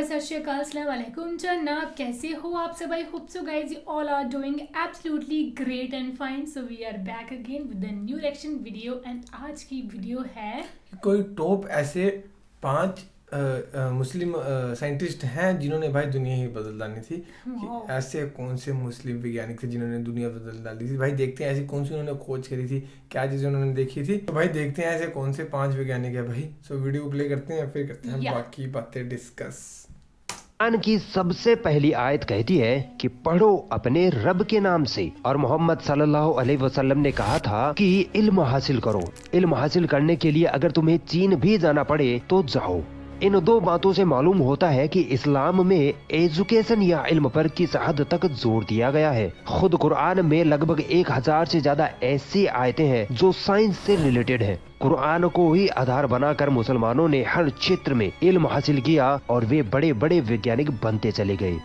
नमस्कार, सत श्री अकाल, अस्सलाम वालेकुम जनाब। कैसे हो आप सब? I hope so guys you all are doing absolutely great and fine. So we are back again with the new reaction video एंड आज की वीडियो है कोई टॉप ऐसे 5 मुस्लिम साइंटिस्ट हैं जिन्होंने भाई दुनिया ही बदल डाली थी। कि ऐसे कौन से मुस्लिम वैज्ञानिक थे जिन्होंने दुनिया बदल डाली थी। भाई देखते हैं ऐसी कौन सी उन्होंने खोज करी थी, क्या चीज़ उन्होंने देखी थी। तो भाई देखते हैं ऐसे कौन से 5 वैज्ञानिक है भाई। सो वीडियो प्ले करते हैं, फिर करते हैं बाकी बातें डिस्कस। कुरान की सबसे पहली आयत कहती है कि पढ़ो अपने रब के नाम से, और मोहम्मद सल्लल्लाहु अलैहि वसल्लम ने कहा था कि इल्म हासिल करो। इल्म हासिल करने के लिए अगर तुम्हें चीन भी जाना पड़े तो जाओ। इन दो बातों से मालूम होता है कि इस्लाम में एजुकेशन या इल्म पर किस हद तक जोर दिया गया है। खुद कुरान में लगभग 1000 से ज्यादा ऐसी आयतें हैं जो साइंस से रिलेटेड हैं। कुरान को ही आधार बनाकर मुसलमानों ने हर क्षेत्र में इल्म हासिल किया और वे बड़े बड़े वैज्ञानिक बनते चले गए।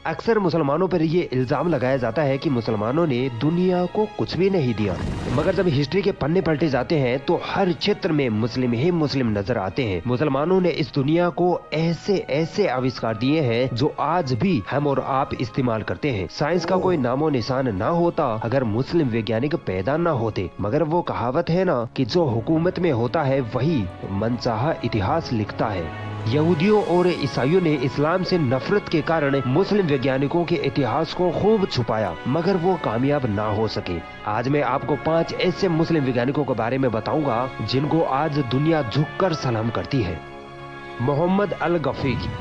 अक्सर मुसलमानों पर ये इल्जाम लगाया जाता है कि मुसलमानों ने दुनिया को कुछ भी नहीं दिया, मगर जब हिस्ट्री के पन्ने पलटे जाते हैं तो हर क्षेत्र में मुस्लिम ही मुस्लिम नजर आते हैं। मुसलमानों ने इस दुनिया को ऐसे ऐसे आविष्कार दिए हैं जो आज भी हम और आप इस्तेमाल करते हैं। साइंस का कोई नामो निशान ना होता अगर मुस्लिम वैज्ञानिक पैदा ना होते। मगर वो कहावत है ना कि जो हुकूमत में होता है वही मनचाहा इतिहास लिखता है। यहूदियों और ईसाइयों ने इस्लाम से नफरत के कारण मुस्लिम वैज्ञानिकों के इतिहास को खूब छुपाया, मगर वो कामयाब ना हो सके। आज मैं आपको 5 ऐसे मुस्लिम वैज्ञानिकों के बारे में बताऊंगा जिनको आज दुनिया झुककर सलाम करती है। मोहम्मद अल-गफीकी।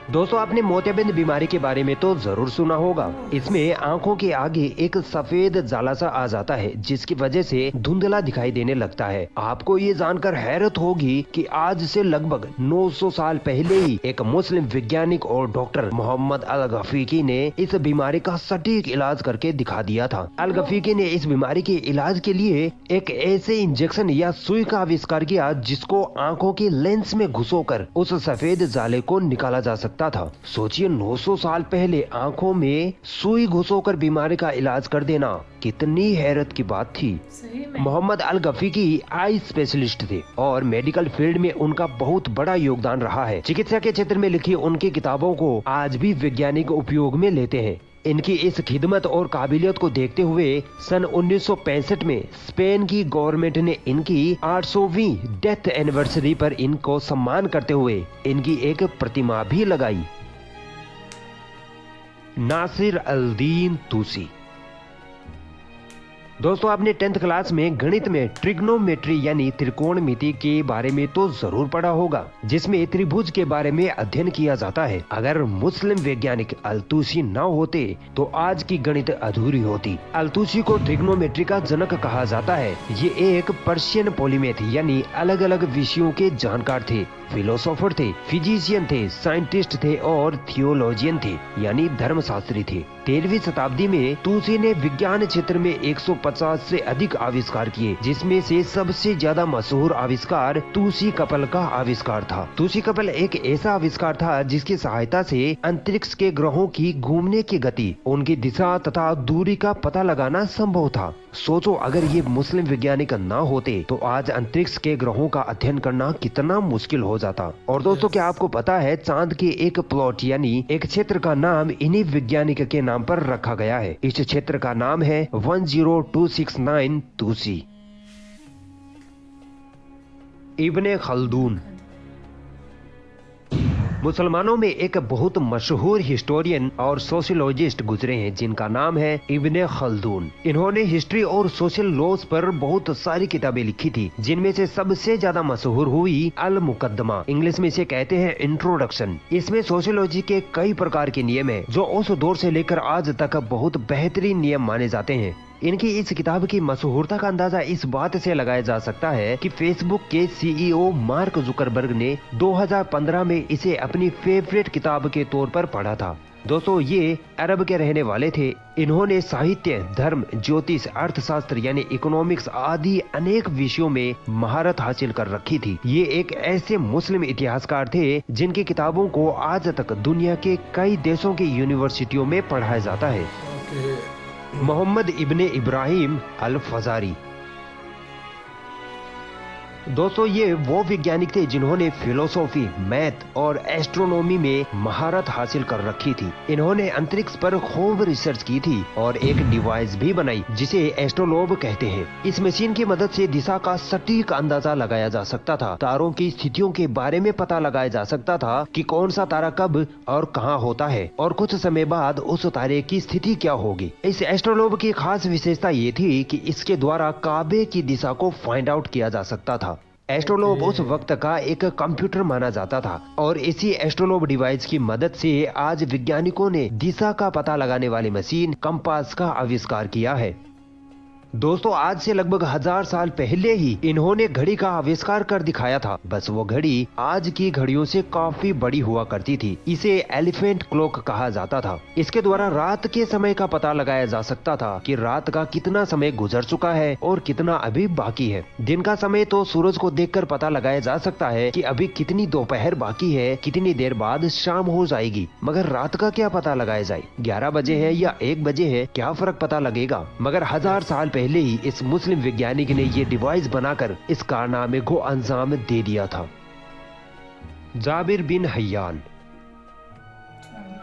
दोस्तों, आपने मोतियाबिंद बीमारी के बारे में तो जरूर सुना होगा। इसमें आंखों के आगे एक सफेद जाला सा आ जाता है जिसकी वजह से धुंधला दिखाई देने लगता है। आपको ये जानकर हैरत होगी कि आज से लगभग 900 साल पहले ही एक मुस्लिम वैज्ञानिक और डॉक्टर मोहम्मद अल-गफीकी ने इस बीमारी का सटीक इलाज करके दिखा दिया था। अल-गफीकी ने इस बीमारी के इलाज के लिए एक ऐसे इंजेक्शन या सुई का आविष्कार किया जिसको आंखों के लेंस में घुसोकर उस सफेद जाले को निकाला जा सकता था। सोचिए, 900 साल पहले आंखों में सुई घुसोकर बीमारी का इलाज कर देना कितनी हैरत की बात थी। मोहम्मद अल-गफीकी आई स्पेशलिस्ट थे और मेडिकल फील्ड में उनका बहुत बड़ा योगदान रहा है। चिकित्सा के क्षेत्र में लिखी उनकी किताबों को आज भी वैज्ञानिक उपयोग में लेते हैं। इनकी इस खिदमत और काबिलियत को देखते हुए सन 1965 में स्पेन की गवर्नमेंट ने इनकी 800वीं डेथ एनिवर्सरी पर इनको सम्मान करते हुए इनकी एक प्रतिमा भी लगाई। नासिर अल-दीन तूसी। दोस्तों, आपने 10th क्लास में गणित में ट्रिग्नोमेट्री यानी त्रिकोणमिति के बारे में तो जरूर पढ़ा होगा, जिसमें त्रिभुज के बारे में अध्ययन किया जाता है। अगर मुस्लिम वैज्ञानिक अल-तूसी न होते तो आज की गणित अधूरी होती। अल-तूसी को ट्रिग्नोमेट्री का जनक कहा जाता है। ये एक पर्शियन पॉलीमेथ यानी अलग अलग विषयों के जानकार थे। फिलोसोफर थे, फिजिशियन थे, साइंटिस्ट थे और थियोलॉजियन थे यानी धर्मशास्त्री थे। 13वीं शताब्दी में तूसी ने विज्ञान क्षेत्र में 150 से अधिक आविष्कार किए, जिसमें से सबसे ज्यादा मशहूर आविष्कार तूसी कपल का आविष्कार था। तूसी कपल एक ऐसा आविष्कार था जिसकी सहायता से अंतरिक्ष के ग्रहों की घूमने की गति, उनकी दिशा तथा दूरी का पता लगाना संभव था। सोचो, अगर ये मुस्लिम वैज्ञानिक न होते तो आज अंतरिक्ष के ग्रहों का अध्ययन करना कितना मुश्किल हो जाता। और दोस्तों, क्या आपको पता है चांद के एक प्लॉट यानी एक क्षेत्र का नाम इन्हीं वैज्ञानिक के नाम पर रखा गया है। इस क्षेत्र का नाम है 10269 तूसी। इब्ने खल्दून। मुसलमानों में एक बहुत मशहूर हिस्टोरियन और सोशियोलॉजिस्ट गुजरे हैं जिनका नाम है इब्ने खल्दून। इन्होंने हिस्ट्री और सोशल लॉज पर बहुत सारी किताबें लिखी थी, जिनमें से सबसे ज्यादा मशहूर हुई अल मुकद्दमा, इंग्लिश में इसे कहते हैं इंट्रोडक्शन। इसमें सोशियोलॉजी के कई प्रकार के नियम है जो उस दौर से लेकर आज तक बहुत बेहतरीन नियम माने जाते हैं। इनकी इस किताब की मशहूरता का अंदाजा इस बात से लगाया जा सकता है कि फेसबुक के सीईओ मार्क जुकरबर्ग ने 2015 में इसे अपनी फेवरेट किताब के तौर पर पढ़ा था। दोस्तों, ये अरब के रहने वाले थे। इन्होंने साहित्य, धर्म, ज्योतिष, अर्थशास्त्र यानी इकोनॉमिक्स आदि अनेक विषयों में महारत हासिल कर रखी थी। ये एक ऐसे मुस्लिम इतिहासकार थे जिनकी किताबों को आज तक दुनिया के कई देशों की यूनिवर्सिटियों में पढ़ाया जाता है। मोहम्मद इब्ने इब्राहिम अल-फजारी। दोस्तों ये वो वैज्ञानिक थे जिन्होंने फिलोसॉफी, मैथ और एस्ट्रोनॉमी में महारत हासिल कर रखी थी। इन्होंने अंतरिक्ष पर खूब रिसर्च की थी और एक डिवाइस भी बनाई जिसे एस्ट्रोलोब कहते हैं। इस मशीन की मदद से दिशा का सटीक अंदाजा लगाया जा सकता था, तारों की स्थितियों के बारे में पता लगाया जा सकता था कि कौन सा तारा कब और कहाँ होता है और कुछ समय बाद उस तारे की स्थिति क्या होगी। इस एस्ट्रोलोब की खास विशेषता ये थी कि इसके द्वारा काबे की दिशा को फाइंड आउट किया जा सकता था। एस्ट्रोलोब उस वक्त का एक कंप्यूटर माना जाता था और इसी एस्ट्रोलोब डिवाइस की मदद से आज वैज्ञानिकों ने दिशा का पता लगाने वाली मशीन कंपास का आविष्कार किया है। दोस्तों आज से लगभग 1000 साल पहले ही इन्होंने घड़ी का आविष्कार कर दिखाया था। बस वो घड़ी आज की घड़ियों से काफी बड़ी हुआ करती थी। इसे एलिफेंट क्लॉक कहा जाता था। इसके द्वारा रात के समय का पता लगाया जा सकता था कि रात का कितना समय गुजर चुका है और कितना अभी बाकी है। दिन का समय तो सूरज को देखकर पता लगाया जा सकता है कि अभी कितनी दोपहर बाकी है, कितनी देर बाद शाम हो जाएगी। मगर रात का क्या पता लगाया जाए, 11 बजे है या 1 बजे है, क्या फर्क पता लगेगा। मगर 1000 साल पहले ही इस मुस्लिम वैज्ञानिक ने ये डिवाइस बनाकर इस कारनामे को अंजाम दे दिया था। जाबिर बिन हय्यान।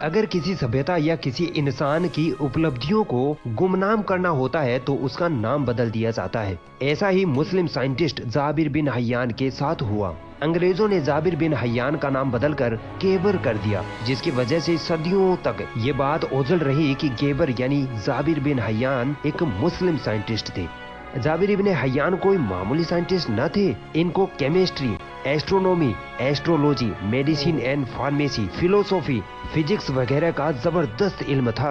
अगर किसी सभ्यता या किसी इंसान की उपलब्धियों को गुमनाम करना होता है तो उसका नाम बदल दिया जाता है। ऐसा ही मुस्लिम साइंटिस्ट जाबिर बिन हय्यान के साथ हुआ। अंग्रेजों ने जाबिर बिन हय्यान का नाम बदलकर गेबर कर दिया, जिसकी वजह से सदियों तक ये बात ओझल रही कि गेबर यानी जाबिर बिन हय्यान एक मुस्लिम साइंटिस्ट थे। जाबिर इब्ने हय्यान कोई मामूली साइंटिस्ट न थे। इनको chemistry, astronomy, astrology, medicine and pharmacy, philosophy, physics वगैरह का जबरदस्त इल्म था।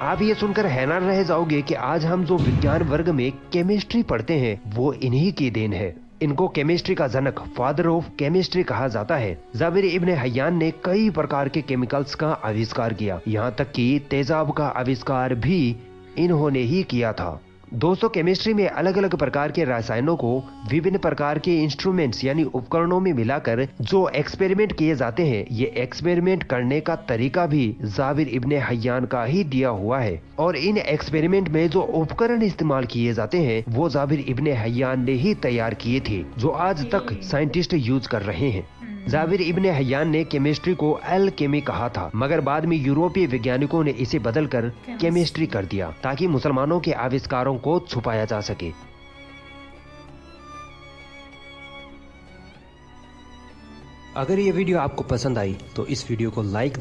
आप ये सुनकर हैरान रह जाओगे कि आज हम जो विज्ञान वर्ग में केमिस्ट्री पढ़ते हैं वो इन्हीं की देन है। इनको केमिस्ट्री का जनक, फादर ऑफ केमिस्ट्री कहा जाता है। जाबिर इब्ने हय्यान ने कई प्रकार के केमिकल्स का आविष्कार किया, यहाँ तक कि तेजाब का आविष्कार भी इन्होंने ही किया था। दोस्तों केमिस्ट्री में अलग अलग प्रकार के रसायनों को विभिन्न प्रकार के इंस्ट्रूमेंट्स यानी उपकरणों में मिलाकर जो एक्सपेरिमेंट किए जाते हैं, ये एक्सपेरिमेंट करने का तरीका भी जाबिर इब्ने हय्यान का ही दिया हुआ है। और इन एक्सपेरिमेंट में जो उपकरण इस्तेमाल किए जाते हैं वो जाबिर इब्ने हय्यान ने ही तैयार किए थे, जो आज तक साइंटिस्ट यूज कर रहे हैं। जाबिर इब्ने हय्यान ने केमिस्ट्री को एल्केमी कहा था, मगर बाद में यूरोपीय वैज्ञानिकों ने इसे बदलकर केमिस्ट्री कर दिया ताकि मुसलमानों के आविष्कारों को छुपाया जा सके। अगर ये वीडियो आपको पसंद आई तो इस वीडियो को लाइक।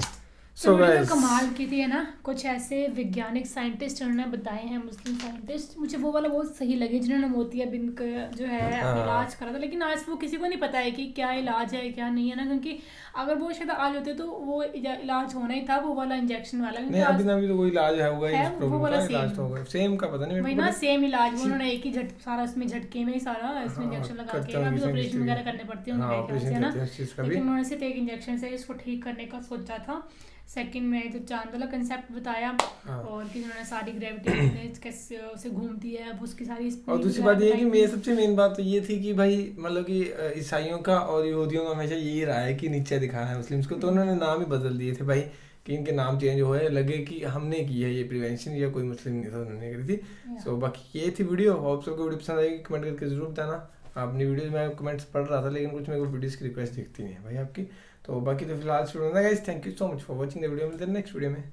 So guys, कमाल की थी है ना, कुछ ऐसे वैज्ञानिक साइंटिस्ट उन्होंने बताए हैं, मुस्लिम साइंटिस्ट। मुझे वो वाला बहुत सही लगे जिन्होंने मोतियाबिंद का जो है इलाज करा था, लेकिन आज वो किसी को नहीं पता है कि क्या इलाज है क्या नहीं है ना, क्योंकि अगर वो शायद आज होते तो वो इलाज होना ही था, वो वाला इंजेक्शन वाला। नहीं अभी ना भी तो कोई इलाज है होगा, इस प्रॉब्लम का इलाज तो होगा, सेम का पता नहीं वही ना, सेम इलाज वो उन्होंने एक ही सारा इसमें झटके में ही सारा इसमें इंजेक्शन लगा के, अभी ऑपरेशन वगैरह करने पड़ते हैं उनके ना, लेकिन उन्होंने सिर्फ एक इंजेक्शन से इसको ठीक करने का सोचा था। सेकंड में जो चांद वाला कंसेप्ट बताया और कि उन्होंने सारी ग्रेविटी कैसे उसे घूमती है, अब उसकी सारी स्पीड। और दूसरी बात ये है कि मेरी सबसे मेन बात तो ये थी कि भाई मतलब कि ईसाइयों का और यहूदियों का हमेशा यही रहा है कि नीचे दिखाना है मुस्लिम्स को, तो उन्होंने नाम ही बदल दिए थे भाई कि इनके नाम चेंज हुए, लगे कि हमने की है ये प्रिवेंशन या कोई मुस्लिम नहीं था उन्होंने करी थी। सो बाकी ये थी वीडियो, होप सबको वीडियो पसंद आएगी, कमेंट करके जरूर बताना। अपनी वीडियोस में कमेंट्स पढ़ रहा था लेकिन कुछ मेरे को वीडियोस की रिक्वेस्ट दिखती नहीं है भाई आपकी। तो बाकी तो फिलहाल शुरू होना guys, thank you so much for watching the video, मिलते हैं नेक्स्ट वीडियो में।